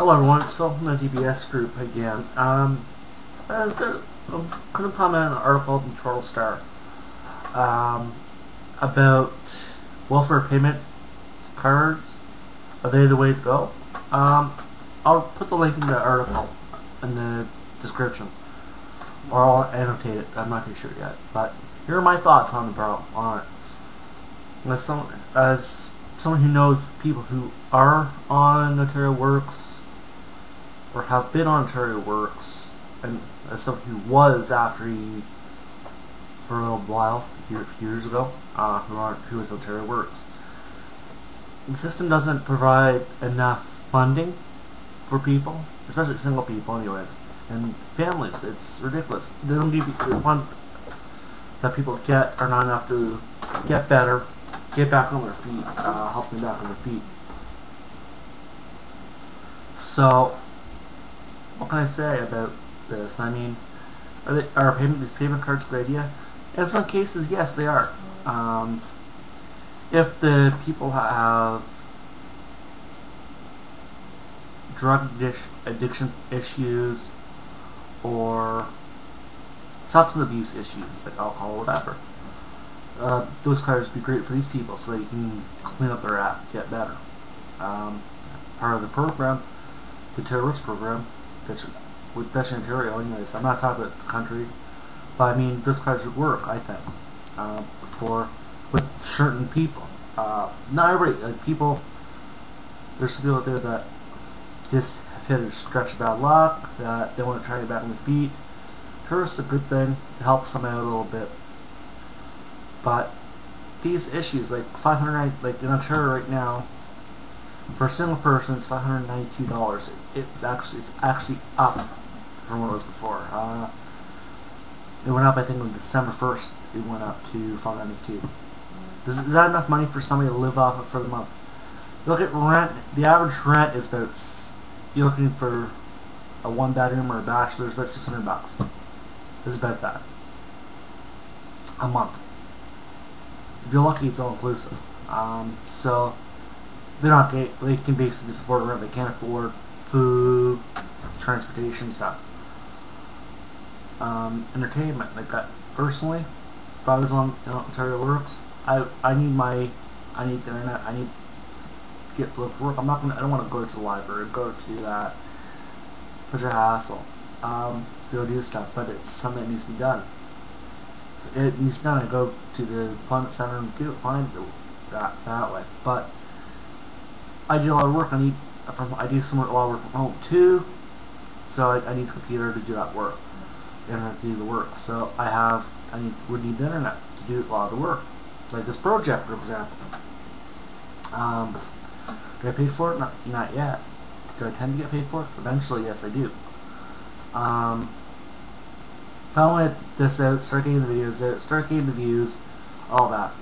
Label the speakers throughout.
Speaker 1: Hello everyone, it's Phil from the AntiBSGroup again. I'm going to comment on an article in the Toronto Star about welfare payment cards. Are they the way to go? I'll put the link in the article in the description, or I'll annotate it. I'm not too sure yet, but here are my thoughts on the problem. On it. As someone who knows people who are on Ontario Works or have been on Ontario Works, and as someone who was after he, for a little while, a few years ago, who was Ontario Works, the system doesn't provide enough funding for people, especially single people anyways, and families. It's ridiculous. They don't give you the funds that people get are not enough to get better, get back on their feet, help them back on their feet. So, what can I say about this? I mean, are these payment cards a good idea? In some cases, yes, they are. If the people have drug addiction issues or substance abuse issues, like alcohol or whatever, those cards would be great for these people so they can clean up their act, get better. Part of the program, the Ontario Works program, that's with Ontario anyways. I'm not talking about the country, but I mean those cards would work, I think, with certain people. Not everybody, like people, there's some people out there that just have hit a stretch of bad luck, that they want to try to get back on their feet. Tourists a good thing, it helps them out a little bit. But these issues, like like in Ontario right now, for a single person, it's $592. It's actually up from what it was before. It went up, I think, on December 1st. It went up to $592. Is that enough money for somebody to live off of for the month? You look at rent. The average rent is about, you're looking for a one-bedroom or a bachelor's, about $600. It's about that a month. If you're lucky, it's all inclusive. So they can basically just afford rent. They can't afford food, transportation stuff, entertainment like that. Personally, if I was on Ontario Works, I need internet. I need to get to look for work. I don't want to go to the library, go to that. Such a hassle. To go do stuff, but it's something that needs to be done. It needs to be done. I go to the employment center and find that way. But I do a lot of work. I do a lot of work from home too, so I need a computer to do that work, internet to do the work. So would need the internet to do a lot of the work, like this project, for example. Do I pay for it? Not yet. Do I tend to get paid for it? Eventually, yes, I do. If I want this out, start getting the videos out, start getting the views, all that.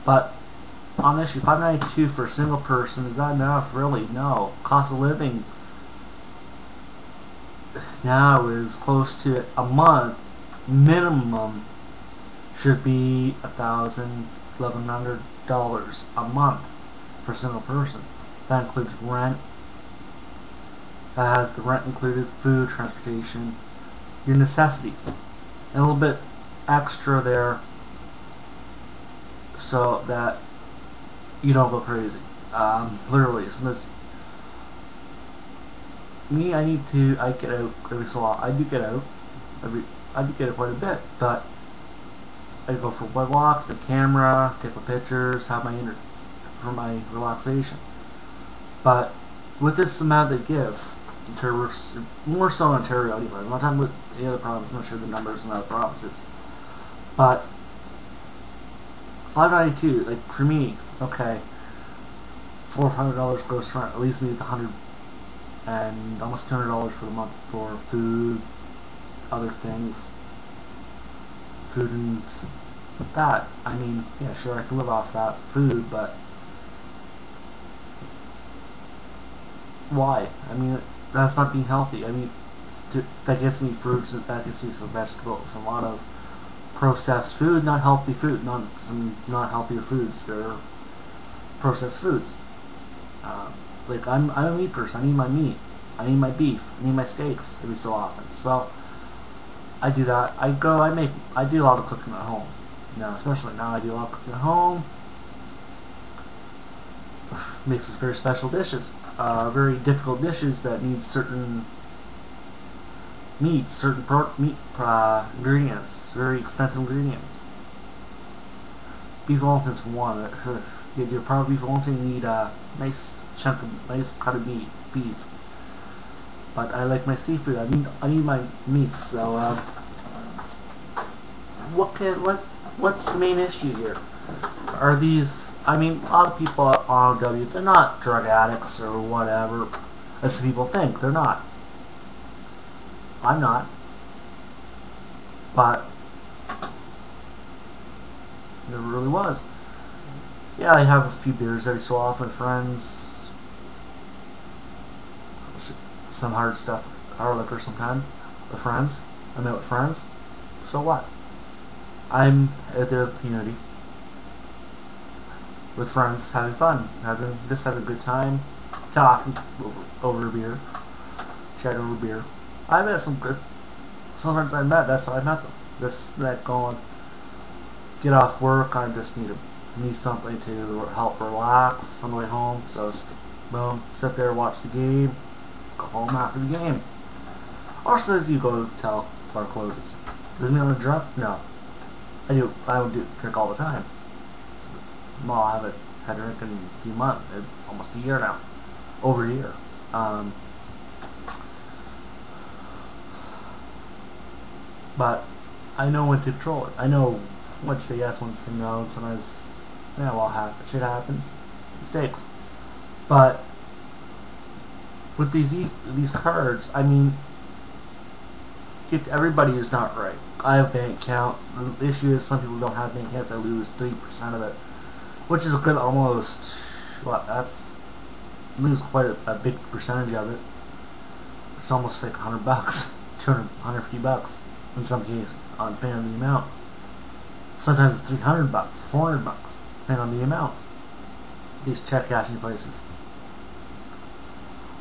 Speaker 1: But on this issue, $592 for a single person, is that enough? Really? No. Cost of living now is close to a month. Minimum should be $1,000, $1,100 a month for a single person. That includes rent. That has the rent included, food, transportation, your necessities, and a little bit extra there so that you don't go crazy. Literally, as soon as me, I get out every so often. I do get out quite a bit, but I go for walks, the camera, take my pictures, have for my relaxation. But with this amount they give, more so in Ontario anyway. I'm not talking about the other provinces. I'm not sure the numbers in other provinces, but $592, like for me, okay, $400 gross rent, at least need $100 and almost $200 for the month for food, other things, food and that. I mean, yeah, sure, I can live off that food, but why? I mean, that's not being healthy. I mean, that gets me fruits, that gets me some vegetables, a lot of processed food, not healthy food, some not healthier foods. They're processed foods. Like I'm a meat person. I need my meat. I need my beef. I need my steaks every so often. So I do that. I do a lot of cooking at home. Now, especially now, I do a lot of cooking at home. Makes us very special dishes. Very difficult dishes that need certain meat ingredients, very expensive ingredients. Beef Wellington's one. If you do a proper beef Wellington, you need a nice cut of beef. But I like my seafood. I need my meats. So what's the main issue here? Are these? I mean, a lot of people on OW, they're not drug addicts or whatever, as some people think. They're not. I'm not. But never really was. Yeah, I have a few beers every so often, friends. Some hard stuff, hard liquor sometimes. With friends. I'm out with friends. So what? I'm at the community with friends, having fun, having a good time, talking over beer, chatting over beer. I've met some friends I met. That's how I met them. That going, get off work. I just need something to help relax on the way home. So boom, sit there, watch the game, go home after the game. Or says you go till bar closes. Does me on a drunk? No. I don't drink all the time. Well, I haven't had a drink in a few months, almost a year now, over a year. But I know when to control it. I know when to say yes, when to say no, and sometimes, yeah, well, shit happens, mistakes. But with these cards, I mean, everybody is not right. I have a bank account. The issue is some people don't have bank accounts. I lose 3% of it, which is a good almost. What? That's lose quite a big percentage of it. It's almost like $100, 200, $150 in some cases, depending on the amount. Sometimes it's $300, $400, depending on the amount. These check cashing places.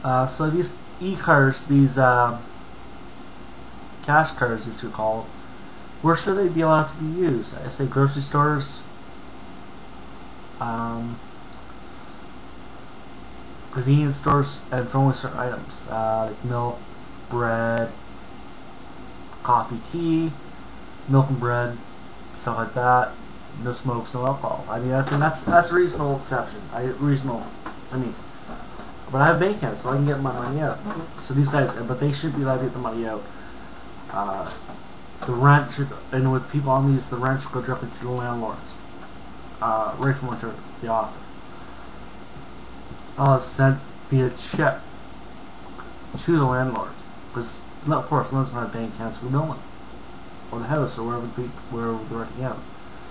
Speaker 1: So these e-cards, these cash cards, as you call them, where should they be allowed to be used? I say grocery stores, convenience stores, and for only certain items, like milk, bread, coffee, tea, milk and bread, stuff like that. No smokes, no alcohol. I mean, that's a reasonable exception. Reasonable to me. But I have bank accounts, so I can get my money out. So these guys, but they should be allowed to get the money out. The rent should, and with people on these, the rent should go directly to the landlords, right from the offer. Sent via check to the landlords, because of course, landlords don't have bank accounts for the building or the house or wherever they're renting out.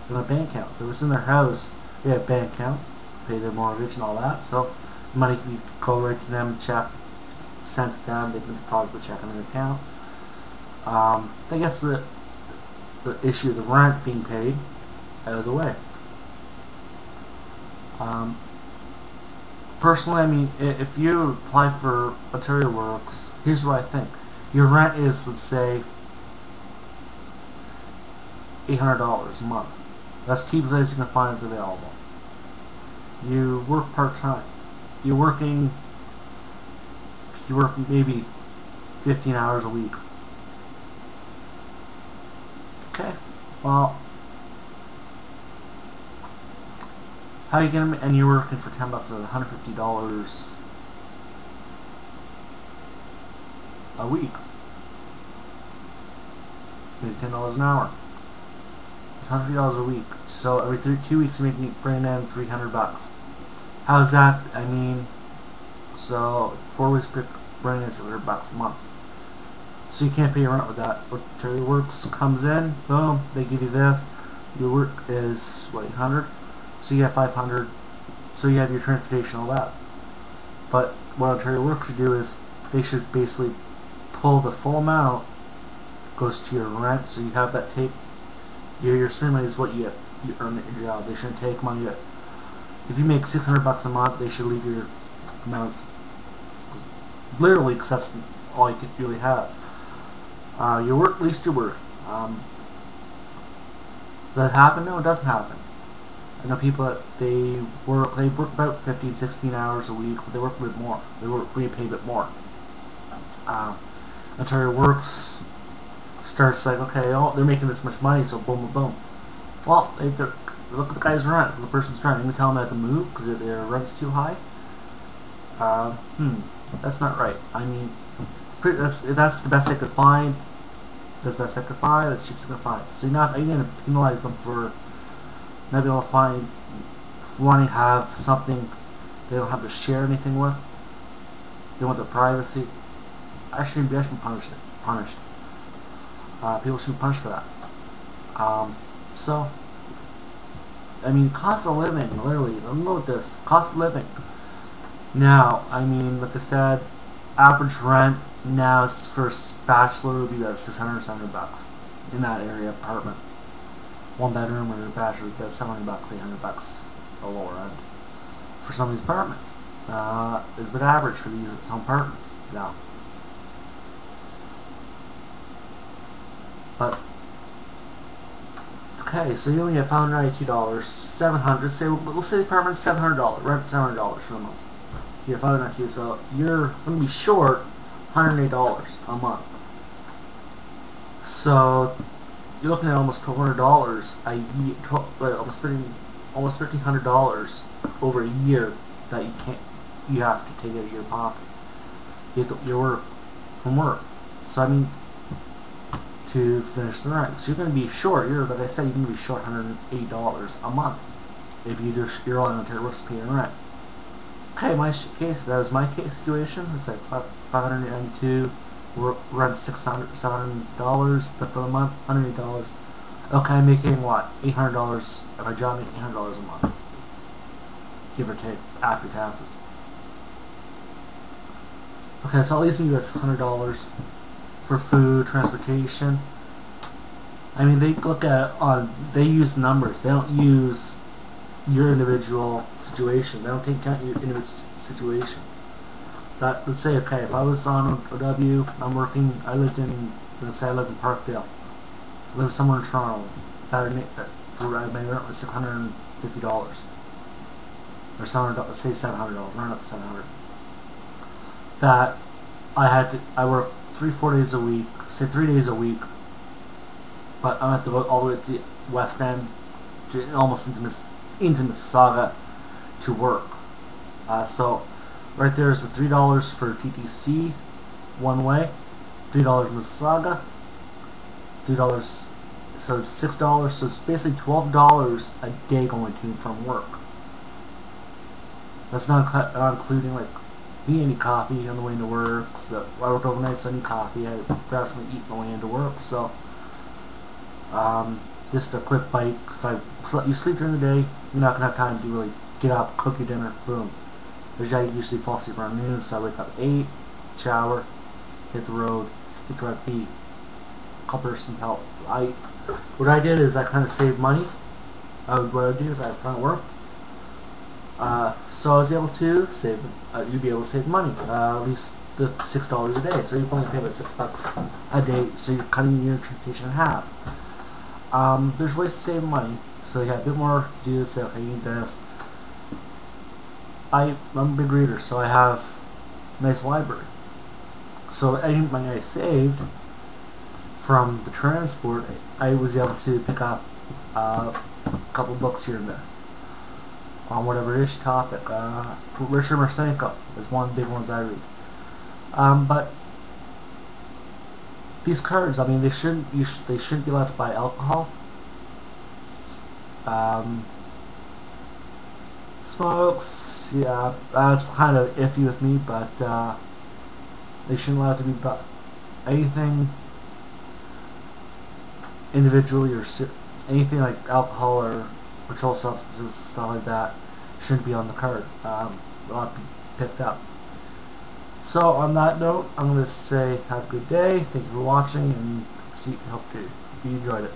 Speaker 1: They have bank accounts. So if it's in their house, they have bank account, pay their mortgage and all that. So money can go right to them, check sent to them. They can deposit the check on their account. I guess the issue of the rent being paid out of the way. Personally, I mean, if you apply for Ontario Works, here's what I think. Your rent is, let's say, $800 a month. That's cheapest as you can find it's available. You work part-time. You work maybe 15 hours a week. Okay, well, how you gonna, and you're working for $10 or $150 a week, maybe $10 an hour. It's $150 a week. So every 2 weeks you bring in $300. How's that? I mean, so 4 weeks bring in $700 a month. So you can't pay your rent with that. Ontario Works comes in, boom, they give you this. Your work is what, 800? So you have 500. So you have your transportation, all that. But what Ontario Works should do is they should basically pull the full amount goes to your rent. So you have that take. Your stream is what you earn at your job. They shouldn't take money. If you make $600 a month, they should leave your amounts literally, because that's all you could really have. Your work, at least your work. Does it happen? No, it doesn't happen. I know people that they work about 15, 16 hours a week, but they work a bit more. They work being paid a bit more. Until your work starts like, okay, oh, they're making this much money, so boom, boom, boom. Well, look at the guy's rent, the person's rent. You can tell them they have to move because their rent's too high. That's not right. I mean, that's the best they could find. That's the best they could find. That's the cheapest they could find. So you're going to penalize them for not being able to find, wanting to have something they don't have to share anything with. They want their privacy. I shouldn't be punished. People should be punished for that. So, I mean, cost of living, literally, I'm going with this. Cost of living. Now, I mean, like I said, average rent now for a bachelor would be about $600, $700 in that area apartment. One bedroom or a bachelor would be $700, $800 the lower end for some of these apartments. Is about average for these some apartments now. But okay, so you only get $592, $700. We'll say the apartment's $700, rent $700 for the month. You get $592, so you're going to be short $108 a month. So you're looking at almost $1,200 a year, almost $1,300 over a year that you have to take out of your pocket. You have to work from work. So I mean, to finish the rent. So you're going to be short. Like I said, you're going to be short $108 a month if you're only going to risk paying rent. Okay, my case, if that was my case situation, it's like $592, rent $700 for the month, $108. Okay, I'm making what? $800. If I job, make $800 a month, give or take, after taxes. Okay, so at least you got $600 for food, transportation. I mean, they look at they use numbers. They don't use your individual situation. They don't take account your individual situation. Let's say, okay, if I was on OW, let's say I lived in Parkdale. I lived somewhere in Toronto. My rent was $650. Or $700, let's say $700, round up to $700. That I work 3-4 days a week, say 3 days a week, but I have to go all the way to the West End, almost into Mississauga to work. So right there is the $3 for TTC one way, $3 Mississauga, $3, so it's $6. So it's basically $12 a day going to and from work. That's not including like me any coffee on the way into work. So I work overnight, so I need coffee. I grab something to eat on the way into work. So just a quick bite. If you sleep during the day, you're not gonna have time to really get up, cook your dinner, boom. Because I usually fall asleep around noon, so I wake up at 8, shower, hit the road, get to rugby, couple of some help. What I did is I kind of saved money. What I would do is I would find work. So I was able to save. You'd be able to save money, at least the $6 a day. So you only pay about $6 a day. So you're cutting your transportation in half. There's ways to save money. So you have a bit more to do. Say, okay, you need this. I'm a big reader, so I have a nice library. So any money I saved from the transport, I was able to pick up a couple books here and there on whatever ish topic. Richard Marcinko is one of the big ones I read. But these cards, I mean, they shouldn't be allowed to buy alcohol. Smokes, yeah, that's kind of iffy with me, but they shouldn't allow it to be anything individually or anything like alcohol or controlled substances, stuff like that, shouldn't be on the card. They'll have to be picked up. So on that note, I'm going to say have a good day. Thank you for watching, and hope you enjoyed it.